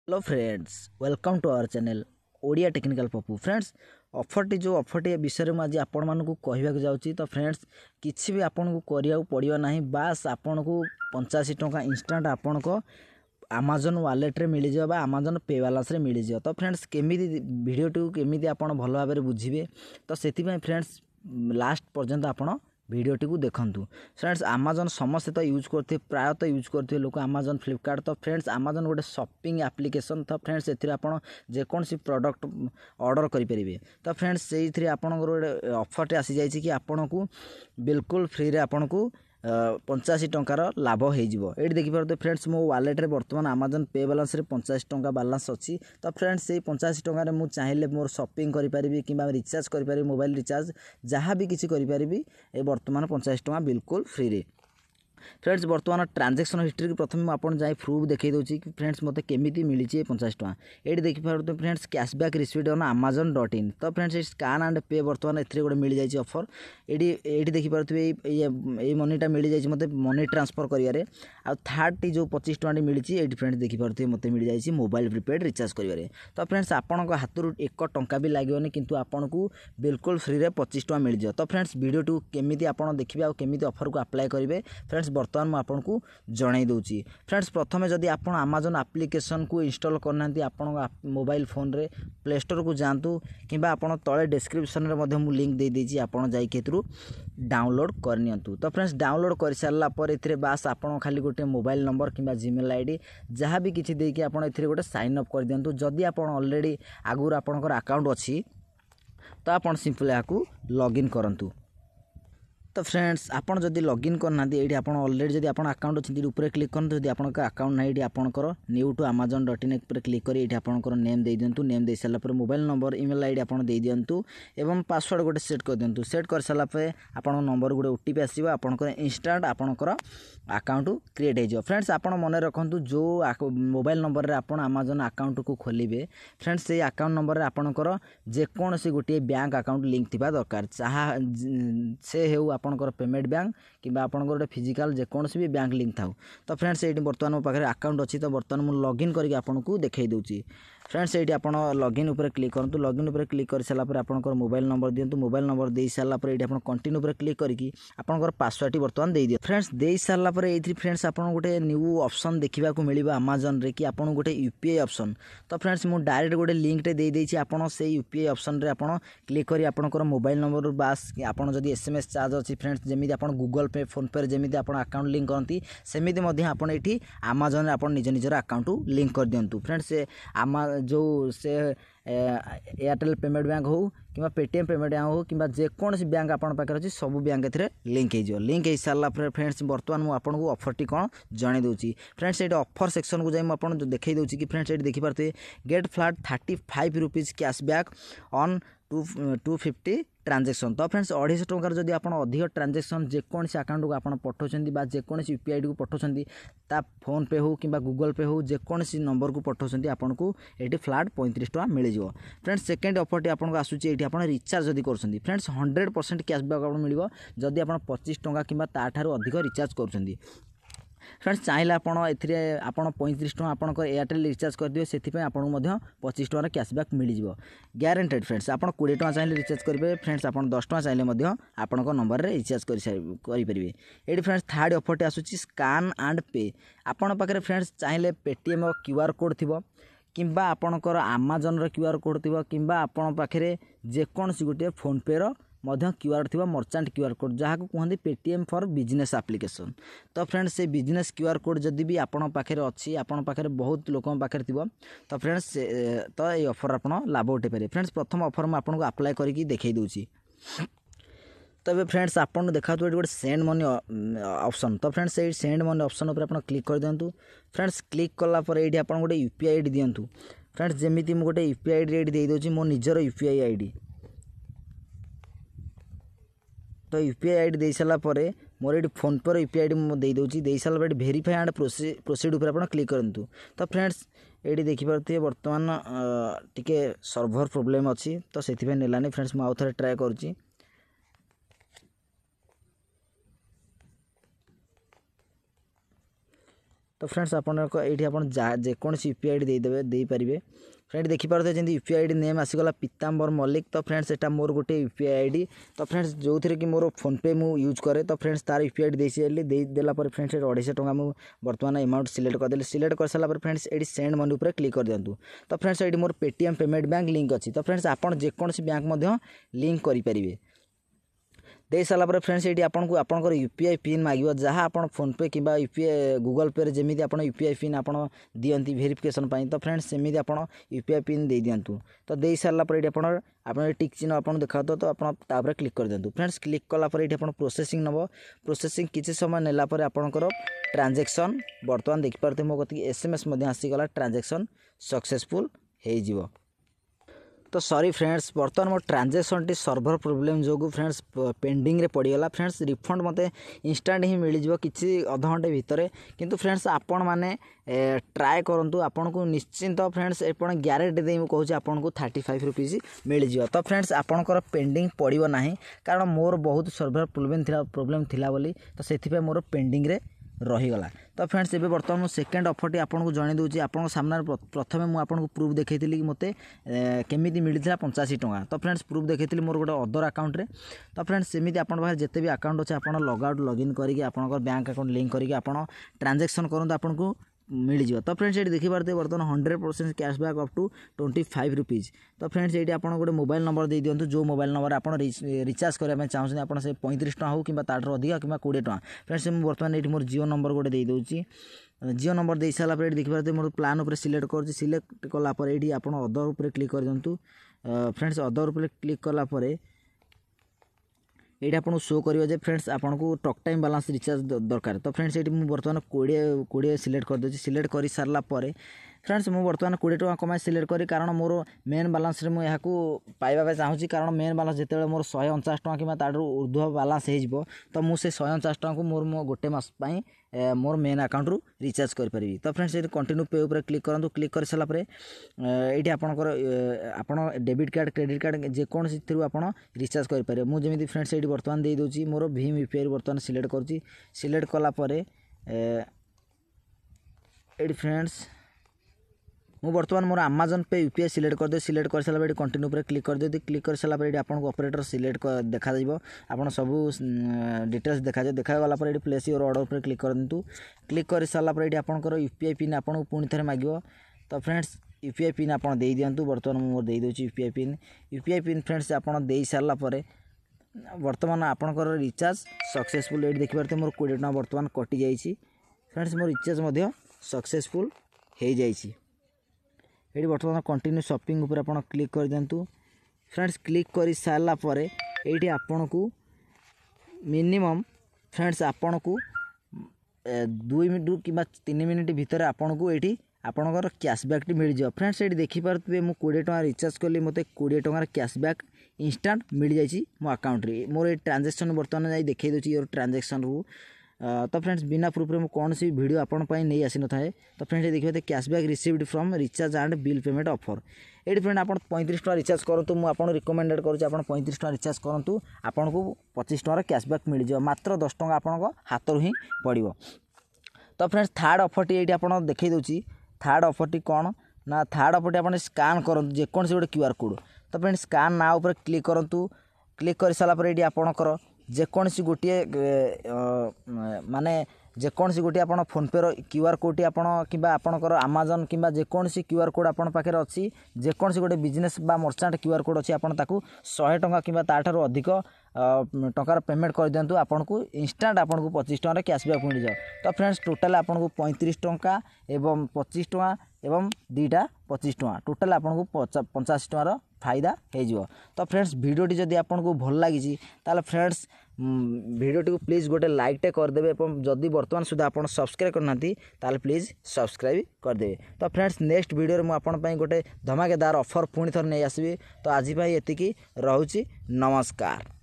Hello friends, welcome to our channel Odia technical Pappu. Friends, ऑफरटी विषय में आज आपण मानक कहवाक जाऊँगी। तो फ्रेंड्स, किसी भी आपन को करिया पड़ो ना, बास आपन को 85 टंका इंस्टांट आपन को अमेजन वालेट रे मिल जाए, अमेजन पे बालांस रे मिल जाए। तो फ्रेंड्स, केमी वीडियो केमी आप भल भाव बुझे, तो से फ्रेंड्स लास्ट पर्यंत आपण वीडियोटी को देखूँ। फ्रेंड्स, अमेजन समस्ते तो यूज करते, प्रायतः यूज करते लोग अमेजन फ्लिपकार्ट। तो फ्रेंड्स, अमेजन गोटे शॉपिंग एप्लिकेशन। तो फ्रेंड्स, एथिरे आपण जेकोसी प्रोडक्ट ऑर्डर करेंगे। तो फ्रेंड्स, से आपणकर गोटे ऑफरटे आसी जाइए कि आपन को बिल्कुल फ्री रे आपन को 85 टंकार लाभ हो। ये देखिए फ्रेंड्स, मो वालेट रे बर्तमान अमेजन पे बालांस रे 85 टंका बालांस अच्छी। तो फ्रेंड्स, से 85 टंकार मुझे चाहिए मोर शॉपिंग करें कि रिचार्ज करें, मोबाइल रिचार्ज जहाँ भी किसी करें। ये बर्तमान 85 टंका बिल्कुल फ्री रे। फ्रेंड्स, बर्तमान ट्रांजेक्शन हिस्ट्री की प्रथम आप जाए प्रूफ देखई दूसरी कि फ्रेंड्स मत केमी मिली 50 टका। ये देखिए friends, cashback received on amazon.in। तो फ्रेंड्स, स्कान एंड पे बर्तमान ए गोटे मिल जाए ऑफर। ये देखिपे ये मनीटा मिल जाए मत मनी ट्रांसफर करेंगे। आ थर्ड टी जो 25 टका मिली ये फ्रेंड्स देखिपे मत मिल जाए मोबाइल प्रीपेड रिचार्ज करेंगे। तो फ्रेंड्स, आपण हाथ 1 टंका भी लगे किंतु आपन को बिल्कुल फ्री रे 25 टका मिल जाए। तो फ्रेंड्स, वीडियो केमी आप देखिए आ केमी ऑफर को अप्लाई करेंगे। फ्रेंड्स, बर्तमान मुझे आपको जन दूसरी। फ्रेंड्स, प्रथम जदि आप अमेजन एप्लिकेशन को इंस्टॉल करना आप मोबाइल फोन रे प्ले स्टोर को जातु कि तले डिस्क्रिप्शन में लिंक दे दीजिए, आपड़ जाइए डाउनलोड करनी। तो फ्रेंड्स, डाउनलोड कर सारा पर ए बास आप खाली गोटे मोबाइल नंबर कि जीमेल आईडी जहाँ भी किसी देकी आप गोटे साइन अप कर दिंतु। जदि आप ऑलरेडी आगुर आपणकर अकाउंट अच्छी तो आप सिंपल यहाँ लॉगिन करूँ। तो फ्रेंड्स, आपन जदि लॉगिन करना ये आप ऑलरेडी जदि आप अकाउंट अच्छे ऊपर क्लिक करूँ। जब आपंकर अकाउंट ना ये आपंकर न्यू टू amazon.in पर क्लिक कर ये आपंकर नेम दे दिंतु। नेम दे सारापर मोबाइल नंबर ईमेल आईडी आप दे दिंतु एवं पासवर्ड गोटे सेट कर दिंतु। सेट कर सारापर आप नंबर गोटे ओटीपी आसो आपंकर इंस्टांट आपंकर अकाउंट क्रिएट हो। फ्रेंड्स, आप मन रखु जो मोबाइल नंबर आप अमेजन अकाउंट को खोलिए। फ्रेंड्स, से अकाउंट नंबर आपंकर जेकोसी गोटे बैंक अकाउंट लिंक थी दरकार, चाह से हो आपंकर पेमेंट बैंक कि आपंकर गोटे फिजिकाल जेकोसी भी बैंक लिंक था। तो फ्रेंड्स, ये बर्तमान मो पाखे अकाउंट अच्छी। तो बर्तमान मुझे लॉगिन करके आपको देखई दूसरी। फ्रेंड्स, ये आप लॉगिन उपर क्लिक करूँ। लॉगिन उपर क्लिक कर सारापर आपंकर मोबाइल नंबर दिंतु। मोबाइल नंबर दे सारापर ये आप कंटिन्यू उपर क्लिक करके आपंकर पासवर्ड बर्तमान दे दियो। फ्रेंड्स, दे सारापर ये फ्रेंड्स आप गोटे न्यू ऑप्शन देखा मिल अमेजन रे कि आपन गोटे यूपीआई ऑप्शन। तो फ्रेंड्स, मुझे डायरेक्ट गोटे लिंक दे देछि। आपन से यूपीआई ऑप्शन रे आपन क्लिक करी आपनकर मोबाइल नंबर बास आपन जदि एसएमएस चार्ज अच्छी फ्रेंड्स जमी आपन गूगल पे फोन पे जमी आपन अकाउंट लिंक करती सेमिति मध्य आपन एठी अमेजन आपन निज निजर अकाउंट लिंक कर दियंतु। फ्रेंड्स, से जो से एयरटेल पेमेंट बैंक हो कि पेटीएम पेमेंट बैंक हो कि जेकोसी बैंक आप अच्छे सब बैंक ए लिंक हो। लिंक हो सारा फ्रेंड्स, बर्तमान मुझे आपको ऑफरटी कौन जन दूसरी। फ्रेंड्स, ये ऑफर सेक्शन को जाए आपको देखई दूसरी कि फ्रेंड्स ये देखिपे get flat 35 rupees cashback on 250 transaction. तो फ्रेंड्स, 250 टंकार जदि आप अधिक ट्रांजेक्शन जेकोसी अकाउंट को आप पठाउछन्ती जेकोसी यूपीआई को पठाउछन्ती ता फोन पे हो कि गूगल पे हो जेकोसी नंबर को पठाउछन्ती आपको ये फ्लैट 35 टका मिल जाए। फ्रेंड्स, सेकेंड ऑफरटी आपको आसूची ये आप रिचार्ज जदि करुँच फ्रेंड्स 100% कैशबैक आपको मिल जदि आप 25 टंका कि अधिक रिचार्ज करुँच। फ्रेंड्स, चाहिए आप 35 टका आप एयरटेल रिचार्ज करदे से आपको 25 टका कैशबैक मिल जाए ग्यारंटेड। फ्रेंड्स, आप 20 टका चाहिए रिचार्ज करेंगे। फ्रेंड्स, आप 10 टका चाहिए आपंक नंबर में रिचार्ज करेंगे। ये फ्रेंड्स, थर्ड ऑफरटी आसूची स्कान एंड पे। आपण पाखे फ्रेंड्स चाहिए पेटीएम क्यूआर कोड थी कि आपणकर अमेजन क्यूआर कोड थी कि आपण पाखे जेकोसी गोटे फोन पे क्यूआर थी मर्चांट क्यूआर कोड जहाँ को कहते पेटीएम फॉर बिजनेस एप्लिकेशन। तो फ्रेंड्स, से बिजनेस क्यूआर कोड जदि भी आपण पाखे अच्छी आपण पाखे बहुत लोक पाखे थी तो फ्रेंड्स तो ये ऑफर आप लाभ उठे पारे। फ्रेंड्स, प्रथम ऑफर मैं आपको अप्लाई करके देखई दूसरी। तो फ्रेंड्स, आपको देखा गोटे सेंड मनी ऑप्शन। तो फ्रेंड्स, ये सेंड मनी ऑप्शन पर आप क्लिक कर दिंतु। फ्रेंड्स, क्लिक कलापर ये आप गोटे यूपीआई आईडी दिंतु। फ्रेंड्स, जमी मुझे गोटे यूपीआई आईडी दे दूसरी मो निजर यूपीआई आईडी। तो यूपीआई आईडी दे सारापर मोर ये फोन पे यूपीआई आईडी दे दूसरी। दे सारापर वेरीफाई एंड प्रोसीड उपर आप क्लिक करूँ। तो फ्रेंड्स, ये देखिपे बर्तमान टिके सर्भर प्रोब्लेम अच्छी तो से नेलानी। फ्रेंड्स, मुझे आउ थे ट्राए करुँची। तो फ्रेंड्स ये आप जेकोसी यूपीआई आईडी देदेवे दे पारे। फ्रेंड देखिपे जमी यूपीआई आईडी नेम आसीगला पीताम्बर मल्लिक। तो फ्रेंड्स एटा मोर गोटे यूपीआई आईडी। तो फ्रेंड्स जो थी कि मोर फोन पे मु यूज करे। तो फ्रेंड्स तार यूपीआई आईडी देदेला फ्रेंड्स 250 टंका मुझे बर्तमान अमाउंट सिलेक्ट करदेली। सिलेक्ट कर सारा फ्रेंड्स ये सेंड मनी उपर क्लिक कर दिंतु। तो फ्रेंड्स ये मोर पेटीएम पेमेंट बैंक लिंक अच्छी। तो फ्रेंड्स आप जेकोसी बैंक लिंक करेंगे दे सारापर फ्रेंड्स ये आपको आपंकर यूपीआई पिन मांग जहाँ आप फोन पे कि यूपीआई गूगल पे जमी आप यूपीआई पिन आप दिखती भेरिफिकेसन। तो फ्रेंड्स सेमती आप यूपीआई पिन दे दिंतु। तो दे सारापर ये आप टिक चिन्ह आप देखा तो आप क्लिक कर दिंतु। फ्रेंड्स क्लिक कलापर ये प्रोसेसिंग नब। प्रोसेसिंग किसी समय नेलापर आपंकर ट्रांजेक्शन बर्तमान देखिपारे मो कति एसएमएस आसीगला ट्रांजेक्शन सक्सेसफुल हो। तो सॉरी फ्रेंड्स बर्तमान मो ट्रांजेक्शन टी सर्भर प्रोब्लेम जो फ्रेंड्स पेंडिंग रे पड़गला। फ्रेंड्स रिफंड मते इंस्टांट ही मिल जाव किसी अध घंटे भितर। किंतु फ्रेंड्स आपण माने ट्राए करंतु आपन को निश्चिंत फ्रेंड्स एपण ग्यारंटी दे कहूँ आपन को 35 रुपीज मिल जाव। तो फ्रेंड्स आपणकर पेंडिंग पड़ो ना कारण मोर बहुत सर्भर प्रोब्लेम थिला बोली। तो से मोर पेंडिंग रे रहीगला। तो फ्रेंड्स एबे बर्तमान मु सेकेंड ऑफर आपको जन दूसरी आपन सामने प्रथम मुझे प्रूफ देखी कि मते केमी मिलता 85 टंका। तो फ्रेंड्स प्रूफ देखी मोर गोटे अदर अकाउंट रे। तो फ्रेंड्स सेमती आप जिते भी अकाउंट अच्छे आप लॉगआउट लॉगिन करके आपंकर बैंक अकाउंट लिंक करके आप ट्रांजेक्शन करूँ आपको मिल जाव। तो फ्रेंड्स ये देखिए बर्तमान 100% कैशबैक अप टू 25 रुपीज। तो फ्रेंड्स ये आप गोटे मोबाइल नंबर दे दिंतु जो मोबाइल नंबर आप रिचार्ज करने चाहते आप 35 टका हो कि अधिक कि 20 टका। फ्रेंड्स मुझे बर्तमान ये मोर जियो नंबर गोटे दे दूँगी। जियो नंबर दे सारापर देखिए मोर प्लान उपर सिलेक्ट कर सिलेक्ट कलापर ये आप अदर उपर क्लिक कर दिंतु। फ्रेंड्स अदर उपर क्लिक कलापर ये आपको शो कर फ्रेंड्स आपको टॉक टाइम बालांस रिचार्ज दरकार। तो फ्रेंड्स ये मुझे बर्तमान 20 सिलेक्ट कर दूसरी। सिलेक्ट कर सारापर फ्रेंड्स मुझे बर्तमान 20 टका कमाई सिलेक्ट करी कारण मोर मेन बालांस रे मुझे पाइबा चाहूँगी कारण मेन बालांस जिते मोर 149 टका कि तार ऊर्ध्व बालांस हो। तो मुझे 149 टका को मोर गोटे मास मोर मेन अकाउंट रु रिचार्ज करी। तो फ्रेंड्स ये कंटिन्यू पे उपर क्लिक करूँ। क्लिक कर सारापर ये आपंकर डेबिट कार्ड क्रेडिट कार्ड जेकोसी थ्रू आप रिचार्ज करेंगे। मुझे फ्रेंड्स ये बर्तमान दे दूसरी मोर भीम यूपीआई बर्तमान सिलेक्ट कर सिलेक्ट कलापर ये फ्रेंड्स मु बर्तमान मोर अमेजन पे यूपीआई सिलेक्ट कर दे। सिलेक्ट कर सारा कंटिन्यू पर क्लिक कर दे। क्लिक कर सारा ये आपको ऑपरेटर सिलेक्ट देखा आप सब डिटेल्स देखा गलापर ये प्लेस योर ऑर्डर पर क्लिक कर दिंतु। क्लिक कर सारापर ये आपंकर यूपीआई पिन आपको पुणी थे मांग। तो फ्रेंड्स यूपीआई पिन आप दे दिंतु। बर्तमान मोर दे दूँ यूपीआई पिन फ्रेंड्स आप दे सारापर बर्तमान आपंकर रिचार्ज सक्सेसफुल ये देखिए मोर 20 टका बर्तमान कटि जाइए। फ्रेंड्स मोर रिचार्ज सक्सेसफुल हो जाइए। ये बर्तमान कंटिन्यू शॉपिंग ऊपर आप क्लिक कर दिंतु। फ्रेंड्स क्लिक कर सारापर ये आपन को मिनिमम फ्रेंड्स आपन को 2 मिनट कि 3 मिनट भितर आपन को ये आपंकर कैशबैक मिल जाए। फ्रेंड्स ये देखिपे मुझे 20 टका रिचार्ज कली मत 20 टकार कैशबैक इंस्टांट मिल जाइए मो अकाउंट रे। मोर ये ट्रांजेक्शन बर्तमान जाई देखई दूची योर ट्रांजेक्शन रू। तो फ्रेंड्स बिना प्रूफ रे कौन सी वीडियो आपण नहीं आसी न थाए। तो फ्रेंड्स देखिए cashback received from recharge and bill payment offer. ये फ्रेंड आप 35 टका रिचार्ज करूँ मुझे रिकमेंडेड करुँच 35 टका रिचार्ज करूँ आपन को 25 टका कैशबैक मिल जाए। मात्र 10 टका आपन हाथ रू ही पड़ो। तो फ्रेंड्स थर्ड ऑफर टी आप देखई दूची। थर्ड ऑफर टी कौन ना थर्ड ऑफर टी आप स्कान करूँ जेकोसी गोटे क्यूआर कोड। तो फ्रेंड्स स्कान ना उपर क्लिक करूँ। क्लिक कर सारापर ये आपणकर जेकोसी गोटे माने जेकोसी गोटे आप फोन पे क्यूआर कोड आप आपणकर अमेजन कि जेकोसी क्यूआर कोड आप पाखे अच्छी जेकोसी गोटे बिजनेस बा मर्चेंट क्यूआर कोड अच्छी आप 100 टका कि अधिक टकार पेमेंट कर दिंतु। आपन को इंस्टांट आपन को 25 टका कैशबैक मिल जाए। तो फ्रेंड्स टोटाल आपन को 35 टका एवं 25 टका एवं दीटा 25 टका टोटाल आपन को 85 टकार फायदा हो। तो फ्रेंड्स वीडियोटी जदि आपन को भल लगी ताले फ्रेंड्स वीडियोटी को प्लीज गोटे लाइक टे करदे। जदि बर्तमान सुधा आप सब्सक्राइब करना ताले प्लीज सब्सक्राइब करदे। तो फ्रेंड्स नेक्स्ट वीडियो में मुझे गोटे धमाकेदार ऑफर पुणी थर नहीं आसबि। तो आज एतिकी रहुछि नमस्कार।